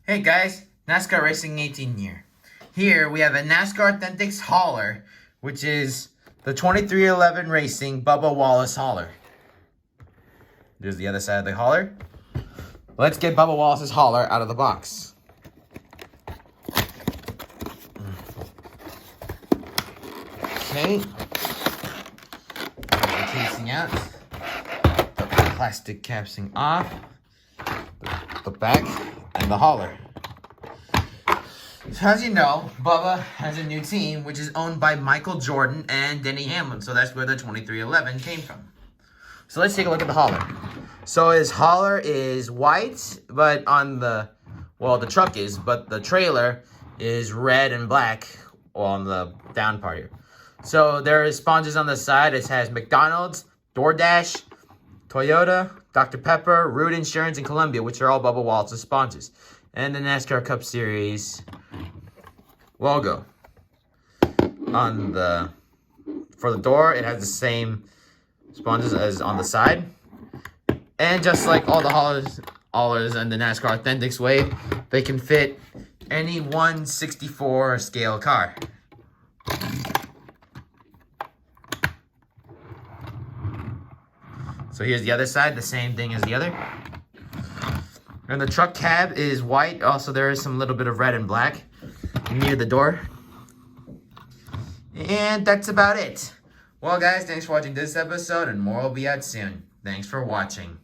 Hey guys, NASCAR Racing 18 here. Here we have a NASCAR Authentics hauler, which is the 2311 Racing Bubba Wallace hauler. There's the other side of the hauler. Let's get Bubba Wallace's hauler out of the box. Okay. Get the casing out. The plastic capsing off. The back. And the hauler. So as you know, Bubba has a new team, which is owned by Michael Jordan and Denny Hamlin. So that's where the 2311 came from. So let's take a look at the hauler. So his hauler is white, but on the truck is, but the trailer is red and black on the down part here. So there is sponsors on the side. It has McDonald's, DoorDash, Toyota, Dr. Pepper, Root Insurance, and Columbia, which are all Bubba Wallace's sponsors. And the NASCAR Cup Series logo. For the door, it has the same sponsors as on the side. And just like all the haulers and the NASCAR Authentics way, they can fit any 1/64 scale car. So here's the other side, the same thing as the other. And the truck cab is white. Also, there is some little bit of red and black near the door. And that's about it. Well, guys, thanks for watching this episode, and more will be out soon. Thanks for watching.